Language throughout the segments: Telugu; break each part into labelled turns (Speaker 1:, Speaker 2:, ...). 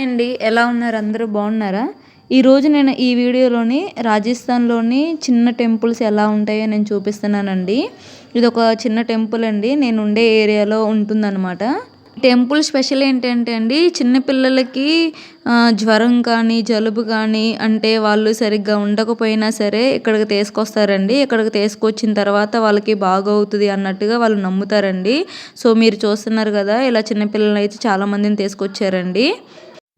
Speaker 1: అండి, ఎలా ఉన్నారు? అందరూ బాగున్నారా? ఈరోజు నేను ఈ వీడియోలోని రాజస్థాన్లోని చిన్న టెంపుల్స్ ఎలా ఉంటాయో నేను చూపిస్తున్నానండి. ఇది ఒక చిన్న టెంపుల్ అండి. నేను ఉండే ఏరియాలో ఉంటుందన్నమాట. టెంపుల్ స్పెషల్ ఏంటంటే అండి, చిన్నపిల్లలకి జ్వరం కానీ జలుబు కానీ అంటే వాళ్ళు సరిగ్గా ఉండకపోయినా సరే ఇక్కడికి తీసుకొస్తారండి. ఇక్కడికి తీసుకొచ్చిన తర్వాత వాళ్ళకి బాగవుతుంది అన్నట్టుగా వాళ్ళు నమ్ముతారండి. సో మీరు చూస్తున్నారు కదా, ఇలా చిన్నపిల్లలు అయితే చాలామందిని తీసుకొచ్చారండి.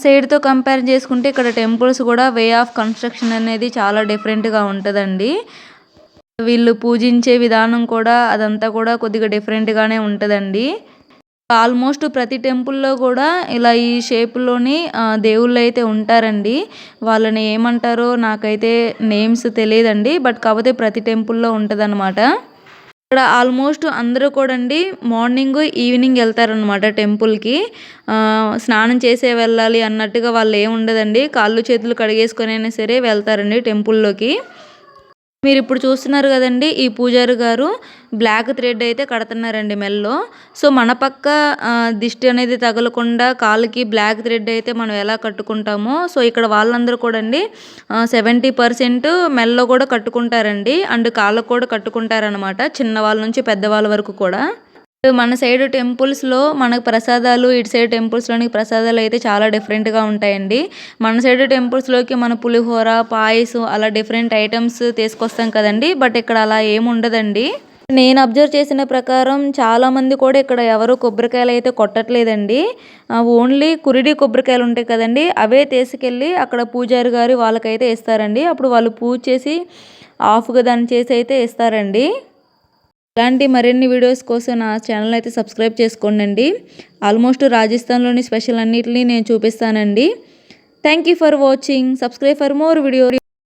Speaker 1: సైడ్తో కంపేర్ చేసుకుంటే ఇక్కడ టెంపుల్స్ కూడా వే ఆఫ్ కన్స్ట్రక్షన్ అనేది చాలా డిఫరెంట్గా ఉంటుందండి. వీళ్ళు పూజించే విధానం కూడా అదంతా కూడా కొద్దిగా డిఫరెంట్గానే ఉంటుందండి. ఆల్మోస్ట్ ప్రతి టెంపుల్లో కూడా ఇలా ఈ షేప్లోని దేవుళ్ళు అయితే ఉంటారండి. వాళ్ళని ఏమంటారో నాకైతే నేమ్స్ తెలియదండి. బట్ కాకపోతే ప్రతి టెంపుల్లో ఉంటుందన్నమాట. ఇక్కడ ఆల్మోస్ట్ అందరూ కూడా అండి మార్నింగ్ ఈవినింగ్ వెళ్తారనమాట టెంపుల్కి. స్నానం చేసే వెళ్ళాలి అన్నట్టుగా వాళ్ళు ఏమి ఉండదండి. కాళ్ళు చేతులు కడిగేసుకొని అయినా సరే వెళ్తారండి టెంపుల్లోకి. మీరు ఇప్పుడు చూస్తున్నారు కదండి, ఈ పూజారి గారు బ్లాక్ థ్రెడ్ అయితే కడుతున్నారండి మెల్లో. సో మన పక్క దిష్టి అనేది తగలకుండా కాళ్ళకి బ్లాక్ థ్రెడ్ అయితే మనం ఎలా కట్టుకుంటామో, సో ఇక్కడ వాళ్ళందరూ కూడా అండి 70% మెల్లో కూడా కట్టుకుంటారండి. అండ్ కాళ్ళకు కూడా కట్టుకుంటారనమాట, చిన్నవాళ్ళ నుంచి పెద్దవాళ్ళ వరకు కూడా. మన సైడ్ టెంపుల్స్లో మనకు ప్రసాదాలు, ఇటు సైడ్ టెంపుల్స్లోని ప్రసాదాలు అయితే చాలా డిఫరెంట్గా ఉంటాయండి. మన సైడ్ టెంపుల్స్లోకి మన పులిహోర, పాయసం అలా డిఫరెంట్ ఐటమ్స్ తీసుకొస్తాం కదండి. బట్ ఇక్కడ అలా ఏమి ఉండదండి. నేను అబ్జర్వ్ చేసిన ప్రకారం చాలామంది కూడా ఇక్కడ ఎవరు కొబ్బరికాయలు అయితే కొట్టట్లేదండి. ఓన్లీ కురిడి కొబ్బరికాయలు ఉంటాయి కదండి, అవే తీసుకెళ్ళి అక్కడ పూజారి గారు వాళ్ళకైతే ఇస్తారండి. అప్పుడు వాళ్ళు పూజ చేసి ఆఫ్గా దాన్ని చేసి అయితే ఇస్తారండి. ఇలాంటి మరిన్ని వీడియోస్ కోసం నా ఛానల్ అయితే సబ్స్క్రైబ్ చేసుకోండి. ఆల్మోస్ట్ రాజస్థాన్లోని స్పెషల్ అన్నిటిని నేను చూపిస్తానండి. Thank you for watching. Subscribe for more video.